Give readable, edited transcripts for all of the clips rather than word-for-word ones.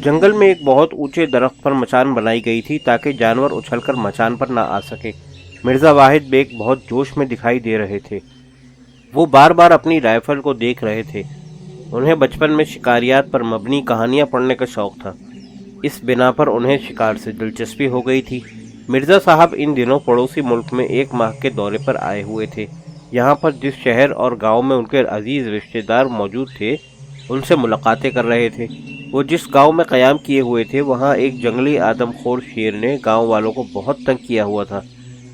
جنگل میں ایک بہت اونچے درخت پر مچان بنائی گئی تھی تاکہ جانور اچھل کر مچان پر نہ آ سکے۔ مرزا واحد بیگ بہت جوش میں دکھائی دے رہے تھے۔ وہ بار بار اپنی رائفل کو دیکھ رہے تھے۔ انہیں بچپن میں شکاریات پر مبنی کہانیاں پڑھنے کا شوق تھا۔ اس بنا پر انہیں شکار سے دلچسپی ہو گئی تھی۔ مرزا صاحب ان دنوں پڑوسی ملک میں 1 ماہ کے دورے پر آئے ہوئے تھے۔ یہاں پر جس شہر اور گاؤں میں ان کے عزیز رشتہ دار موجود تھے، ان سے ملاقاتیں کر رہے تھے۔ وہ جس گاؤں میں قیام کیے ہوئے تھے، وہاں ایک جنگلی آدم خور شیر نے گاؤں والوں کو بہت تنگ کیا ہوا تھا۔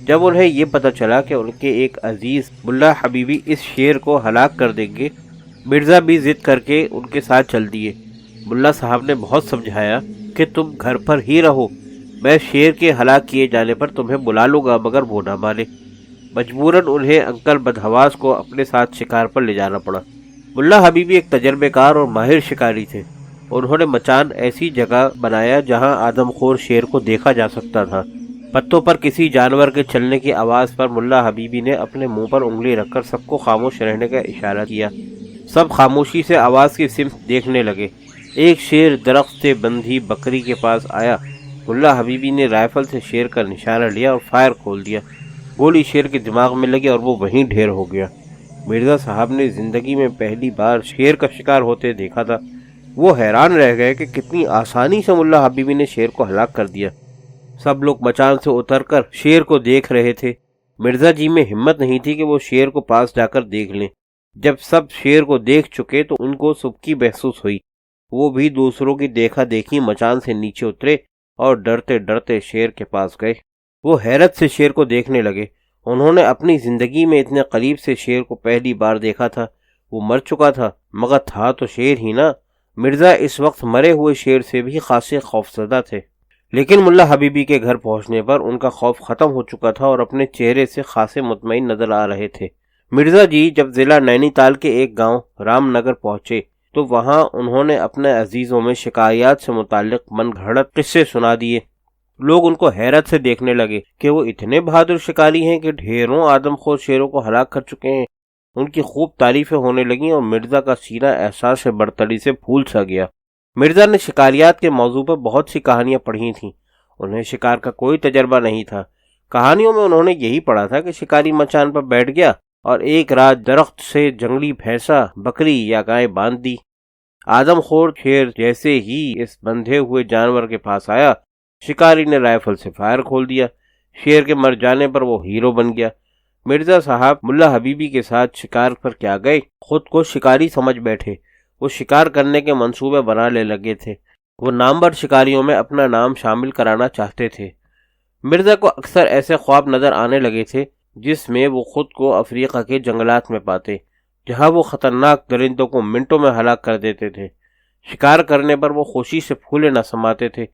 جب انہیں یہ پتہ چلا کہ ان کے ایک عزیز ملا حبیبی اس شیر کو ہلاک کر دیں گے، مرزا بھی ضد کر کے ان کے ساتھ چل دیے۔ ملا صاحب نے بہت سمجھایا کہ تم گھر پر ہی رہو، میں شیر کے ہلاک کیے جانے پر تمہیں بلا لوں گا، مگر وہ نہ مانے۔ مجبوراً انہیں انکل بدحواس کو اپنے ساتھ شکار پر لے جانا پڑا۔ ملا حبیبی ایک تجربہ کار اور ماہر شکاری تھے۔ انہوں نے مچان ایسی جگہ بنایا جہاں آدم خور شیر کو دیکھا جا سکتا تھا۔ پتوں پر کسی جانور کے چلنے کی آواز پر ملا حبیبی نے اپنے منہ پر انگلی رکھ کر سب کو خاموش رہنے کا اشارہ کیا۔ سب خاموشی سے آواز کی سمت دیکھنے لگے۔ ایک شیر درخت سے بندھی بکری کے پاس آیا۔ ملا حبیبی نے رائفل سے شیر کا نشانہ لیا اور فائر کھول دیا۔ گولی شیر کے دماغ میں لگی اور وہ وہیں ڈھیر ہو گیا۔ مرزا صاحب نے زندگی میں پہلی بار شیر کا شکار ہوتے دیکھا تھا۔ وہ حیران رہ گئے کہ کتنی آسانی سے ملا حبیبی نے شیر کو ہلاک کر دیا۔ سب لوگ مچان سے اتر کر شیر کو دیکھ رہے تھے۔ مرزا جی میں ہمت نہیں تھی کہ وہ شیر کو پاس جا کر دیکھ لیں۔ جب سب شیر کو دیکھ چکے تو ان کو سبکی محسوس ہوئی۔ وہ بھی دوسروں کی دیکھا دیکھی مچان سے نیچے اترے اور ڈرتے ڈرتے شیر کے پاس گئے۔ وہ حیرت سے شیر کو دیکھنے لگے۔ انہوں نے اپنی زندگی میں اتنے قریب سے شیر کو پہلی بار دیکھا تھا۔ وہ مر چکا تھا، مگر تھا تو شیر ہی نا۔ مرزا اس وقت مرے ہوئے شیر سے بھی خاصے خوفزدہ تھے، لیکن ملا حبیبی کے گھر پہنچنے پر ان کا خوف ختم ہو چکا تھا اور اپنے چہرے سے خاصے مطمئن نظر آ رہے تھے۔ مرزا جی جب ضلع نینی تال کے ایک گاؤں رام نگر پہنچے تو وہاں انہوں نے اپنے عزیزوں میں شکاریات سے متعلق من گھڑت قصے سنا دیے۔ لوگ ان کو حیرت سے دیکھنے لگے کہ وہ اتنے بہادر شکاری ہیں کہ ڈھیروں آدم خور شیروں کو ہلاک کر چکے ہیں۔ ان کی خوب تعریفیں ہونے لگیں اور مرزا کا سینہ احساس برتری سے پھول سا گیا۔ مرزا نے شکاریات کے موضوع پر بہت سی کہانیاں پڑھی تھیں۔ انہیں شکار کا کوئی تجربہ نہیں تھا۔ کہانیوں میں انہوں نے یہی پڑھا تھا کہ شکاری مچان پر بیٹھ گیا اور ایک رات درخت سے جنگلی بھینسا، بکری یا گائے باندھ دی۔ آدم خور شیر جیسے ہی اس بندھے ہوئے جانور کے پاس آیا، شکاری نے رائفل سے فائر کھول دیا۔ شیر کے مر جانے پر وہ ہیرو بن گیا۔ مرزا صاحب ملا حبیبی کے ساتھ شکار پر کیا گئے، خود کو شکاری سمجھ بیٹھے۔ وہ شکار کرنے کے منصوبے بنانے لگے تھے۔ وہ نامور شکاریوں میں اپنا نام شامل کرانا چاہتے تھے۔ مرزا کو اکثر ایسے خواب نظر آنے لگے تھے جس میں وہ خود کو افریقہ کے جنگلات میں پاتے، جہاں وہ خطرناک درندوں کو منٹوں میں ہلاک کر دیتے تھے۔ شکار کرنے پر وہ خوشی سے پھولے نہ سماتے تھے،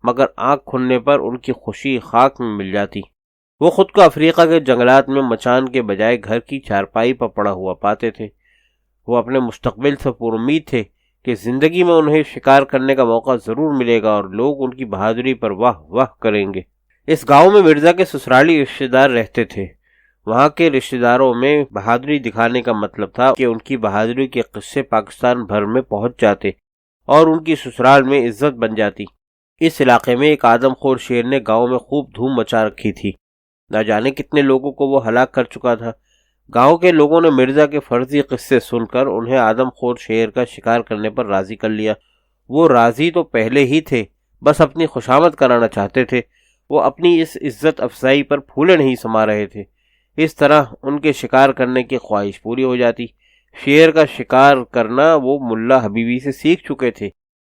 مگر آنکھ کھلنے پر ان کی خوشی خاک میں مل جاتی۔ وہ خود کو افریقہ کے جنگلات میں مچان کے بجائے گھر کی چارپائی پر پڑا ہوا پاتے تھے۔ وہ اپنے مستقبل سے پر امید تھے کہ زندگی میں انہیں شکار کرنے کا موقع ضرور ملے گا اور لوگ ان کی بہادری پر واہ واہ کریں گے۔ اس گاؤں میں مرزا کے سسرالی رشتہ دار رہتے تھے۔ وہاں کے رشتہ داروں میں بہادری دکھانے کا مطلب تھا کہ ان کی بہادری کے قصے پاکستان بھر میں پہنچ جاتے اور ان کی سسرال میں عزت بن جاتی۔ اس علاقے میں ایک آدم خور شیر نے گاؤں میں خوب دھوم مچا رکھی تھی۔ نہ جانے کتنے لوگوں کو وہ ہلاک کر چکا تھا۔ گاؤں کے لوگوں نے مرزا کے فرضی قصے سن کر انہیں آدم خور شیر کا شکار کرنے پر راضی کر لیا۔ وہ راضی تو پہلے ہی تھے، بس اپنی خوشامد کرانا چاہتے تھے۔ وہ اپنی اس عزت افزائی پر پھولے نہیں سما رہے تھے۔ اس طرح ان کے شکار کرنے کی خواہش پوری ہو جاتی۔ شیر کا شکار کرنا وہ ملا حبیبی سے سیکھ چکے تھے،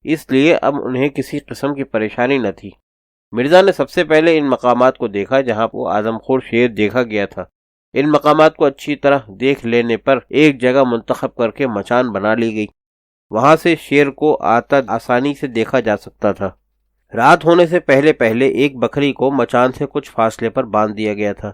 اس لیے اب انہیں کسی قسم کی پریشانی نہ تھی۔ مرزا نے سب سے پہلے ان مقامات کو دیکھا جہاں وہ آدم خور شیر دیکھا گیا تھا۔ ان مقامات کو اچھی طرح دیکھ لینے پر ایک جگہ منتخب کر کے مچان بنا لی گئی۔ وہاں سے شیر کو آتا آسانی سے دیکھا جا سکتا تھا۔ رات ہونے سے پہلے پہلے ایک بکری کو مچان سے کچھ فاصلے پر باندھ دیا گیا تھا۔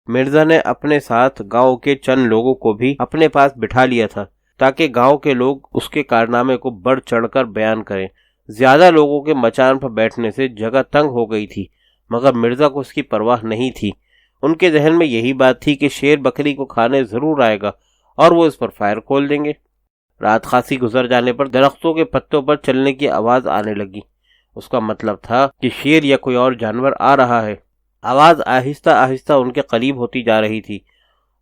مرزا نے اپنے ساتھ گاؤں کے چند لوگوں کو بھی اپنے پاس بٹھا لیا تھا تاکہ گاؤں کے لوگ اس کے کارنامے کو بڑھ چڑھ کر بیان کریں۔ زیادہ لوگوں کے مچان پر بیٹھنے سے جگہ تنگ ہو گئی تھی، مگر مرزا کو اس کی پرواہ نہیں تھی۔ ان کے ذہن میں یہی بات تھی کہ شیر بکری کو کھانے ضرور آئے گا اور وہ اس پر فائر کھول دیں گے۔ رات خاصی گزر جانے پر درختوں کے پتوں پر چلنے کی آواز آنے لگی۔ اس کا مطلب تھا کہ شیر یا کوئی اور جانور آ رہا ہے۔ آواز آہستہ آہستہ ان کے قریب ہوتی جا رہی تھی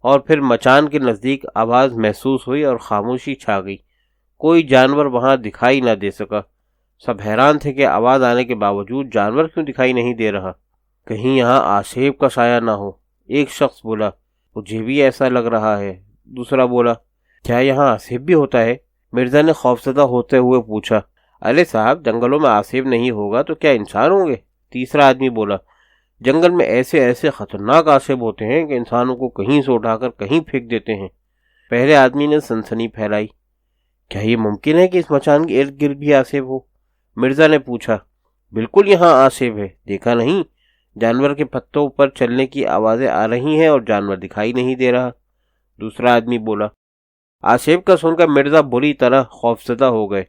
اور پھر مچان کے نزدیک آواز محسوس ہوئی اور خاموشی چھا گئی۔ کوئی جانور وہاں دکھائی نہ دے سکا۔ سب حیران تھے کہ آواز آنے کے باوجود جانور کیوں دکھائی نہیں دے رہا۔ کہیں یہاں آسیب کا سایہ نہ ہو، ایک شخص بولا۔ مجھے بھی ایسا لگ رہا ہے، دوسرا بولا۔ کیا یہاں آسیب بھی ہوتا ہے؟ مرزا نے خوفزدہ ہوتے ہوئے پوچھا۔ ارے صاحب، جنگلوں میں آسیب نہیں ہوگا تو کیا انسان ہوں گے؟ تیسرا آدمی بولا۔ جنگل میں ایسے خطرناک آسیب ہوتے ہیں کہ انسانوں کو کہیں سے اٹھا کر کہیں پھینک دیتے ہیں۔ پہلے آدمی نے سنسنی پھیلائی۔ کیا یہ ممکن ہے کہ اس مچان کے ارد گرد بھی آسیب ہو؟ مرزا نے پوچھا۔ بالکل یہاں آسیب ہے، دیکھا نہیں؟ جانور کے پتوں پر چلنے کی آوازیں آ رہی ہیں اور جانور دکھائی نہیں دے رہا۔ دوسرا آدمی بولا۔ آسیب کا سن کر مرزا بری طرح خوفزدہ ہو گئے۔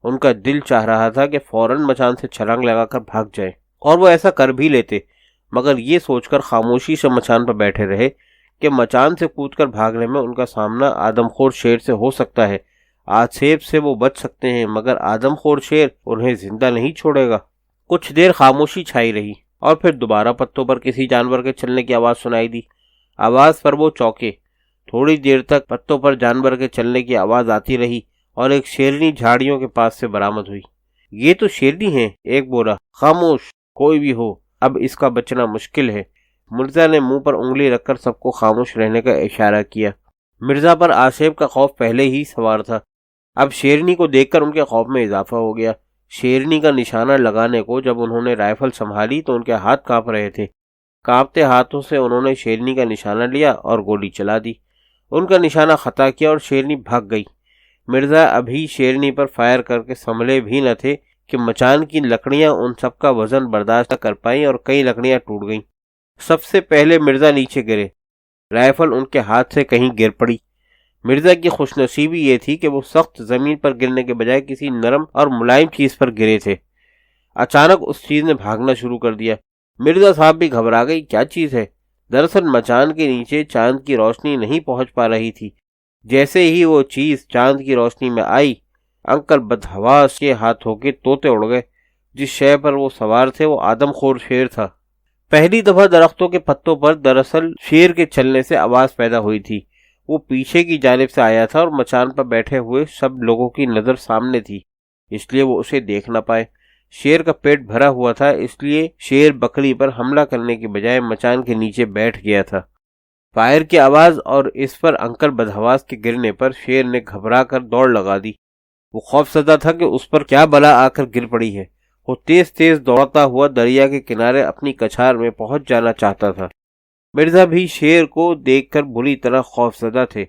ان کا دل چاہ رہا تھا کہ فوراً مچان سے چھلانگ لگا کر بھاگ جائیں، اور وہ ایسا کر بھی لیتے، مگر یہ سوچ کر خاموشی سے مچان پر بیٹھے رہے کہ مچان سے کود کر بھاگنے میں ان کا سامنا آدم خور شیر سے ہو سکتا ہے۔ آسیب سے وہ بچ سکتے ہیں، مگر آدم خور شیر انہیں زندہ نہیں چھوڑے گا۔ کچھ دیر خاموشی چھائی رہی اور پھر دوبارہ پتوں پر کسی جانور کے چلنے کی آواز سنائی دی۔ آواز پر وہ چونکے۔ تھوڑی دیر تک پتوں پر جانور کے چلنے کی آواز آتی رہی اور ایک شیرنی جھاڑیوں کے پاس سے برآمد ہوئی۔ یہ تو شیرنی ہے، ایک بولا۔ خاموش، کوئی بھی ہو، اب اس کا بچنا مشکل ہے۔ مرزا نے منہ پر انگلی رکھ کر سب کو خاموش رہنے کا اشارہ کیا۔ مرزا پر آسیب کا خوف پہلے ہی سوار تھا، اب شیرنی کو دیکھ کر ان کے خوف میں اضافہ ہو گیا۔ شیرنی کا نشانہ لگانے کو جب انہوں نے رائفل سنبھالی تو ان کے ہاتھ کانپ رہے تھے۔ کانپتے ہاتھوں سے انہوں نے شیرنی کا نشانہ لیا اور گولی چلا دی۔ ان کا نشانہ خطا کیا اور شیرنی بھاگ گئی۔ مرزا ابھی شیرنی پر فائر کر کے سنبھلے بھی نہ تھے کہ مچان کی لکڑیاں ان سب کا وزن برداشت نہ کر پائیں اور کئی لکڑیاں ٹوٹ گئیں۔ سب سے پہلے مرزا نیچے گرے، رائفل ان کے ہاتھ سے کہیں گر پڑی۔ مرزا کی خوش نصیبی یہ تھی کہ وہ سخت زمین پر گرنے کے بجائے کسی نرم اور ملائم چیز پر گرے تھے۔ اچانک اس چیز نے بھاگنا شروع کر دیا۔ مرزا صاحب بھی گھبرا گئی، کیا چیز ہے؟ دراصل مچان کے نیچے چاند کی روشنی نہیں پہنچ پا رہی تھی۔ جیسے ہی وہ چیز چاند کی روشنی میں آئی، انکل بدحواس کے ہاتھوں کے طوطے اڑ گئے۔ جس شے پر وہ سوار تھے وہ آدم خور شیر تھا۔ پہلی دفعہ درختوں کے پتوں پر دراصل شیر کے چلنے سے آواز پیدا ہوئی تھی۔ وہ پیچھے کی جانب سے آیا تھا اور مچان پر بیٹھے ہوئے سب لوگوں کی نظر سامنے تھی، اس لیے وہ اسے دیکھ نہ پائے۔ شیر کا پیٹ بھرا ہوا تھا، اس لیے شیر بکری پر حملہ کرنے کے بجائے مچان کے نیچے بیٹھ گیا تھا۔ فائر کی آواز اور اس پر انکل بدحواس کے گرنے پر شیر نے گھبرا کر دوڑ لگا دی۔ وہ خوف زدہ تھا کہ اس پر کیا بلا آ کر گر پڑی ہے۔ وہ تیز تیز دوڑتا ہوا دریا کے کنارے اپنی کچھار میں پہنچ جانا چاہتا تھا۔ مرزا بھی شیر کو دیکھ کر بری طرح خوف زدہ تھے۔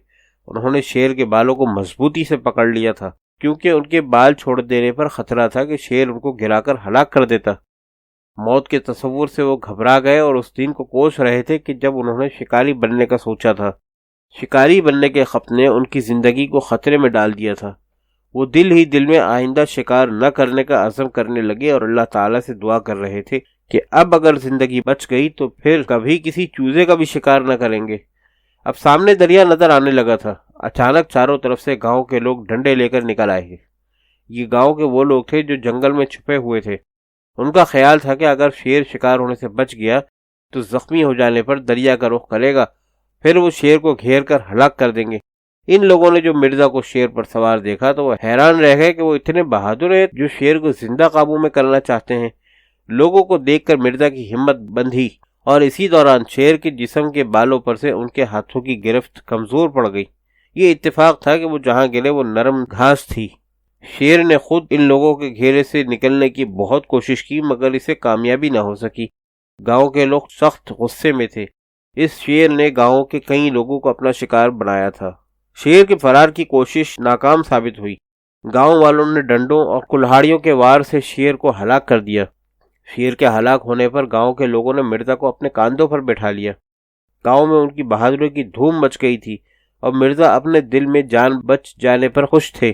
انہوں نے شیر کے بالوں کو مضبوطی سے پکڑ لیا تھا، کیونکہ ان کے بال چھوڑ دینے پر خطرہ تھا کہ شیر ان کو گرا کر ہلاک کر دیتا۔ موت کے تصور سے وہ گھبرا گئے اور اس دن کو کوس رہے تھے کہ جب انہوں نے شکاری بننے کا سوچا تھا۔ شکاری بننے کے خوف نے ان کی زندگی کو خطرے میں ڈال دیا تھا۔ وہ دل ہی دل میں آئندہ شکار نہ کرنے کا عزم کرنے لگے اور اللہ تعالیٰ سے دعا کر رہے تھے کہ اب اگر زندگی بچ گئی تو پھر کبھی کسی چوزے کا بھی شکار نہ کریں گے۔ اب سامنے دریا نظر آنے لگا تھا۔ اچانک چاروں طرف سے گاؤں کے لوگ ڈنڈے لے کر نکل آئے۔ یہ گاؤں کے وہ لوگ تھے جو جنگل میں چھپے ہوئے تھے۔ ان کا خیال تھا کہ اگر شیر شکار ہونے سے بچ گیا تو زخمی ہو جانے پر دریا کا رخ کرے گا، پھر وہ شیر کو گھیر کر ہلاک کر دیں گے۔ ان لوگوں نے جو مرزا کو شیر پر سوار دیکھا تو وہ حیران رہ گئے کہ وہ اتنے بہادر ہیں جو شیر کو زندہ قابو میں کرنا چاہتے ہیں۔ لوگوں کو دیکھ کر مرزا کی ہمت بندھی اور اسی دوران شیر کے جسم کے بالوں پر سے ان کے ہاتھوں کی گرفت کمزور پڑ گئی۔ یہ اتفاق تھا کہ وہ جہاں گرے وہ نرم گھاس تھی۔ شیر نے خود ان لوگوں کے گھیرے سے نکلنے کی بہت کوشش کی، مگر اسے کامیابی نہ ہو سکی۔ گاؤں کے لوگ سخت غصے میں تھے۔ اس شیر نے گاؤں کے کئی لوگوں کو اپنا شکار بنایا تھا۔ شیر کے فرار کی کوشش ناکام ثابت ہوئی۔ گاؤں والوں نے ڈنڈوں اور کلہاڑیوں کے وار سے شیر کو ہلاک کر دیا۔ شیر کے ہلاک ہونے پر گاؤں کے لوگوں نے مرزا کو اپنے کاندھوں پر بٹھا لیا۔ گاؤں میں ان کی بہادری کی دھوم مچ گئی تھی اور مرزا اپنے دل میں جان بچ جانے پر خوش تھے۔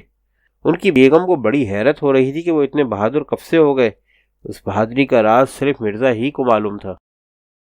ان کی بیگم کو بڑی حیرت ہو رہی تھی کہ وہ اتنے بہادر کب سے ہو گئے۔ اس بہادری کا راز صرف مرزا ہی کو معلوم تھا۔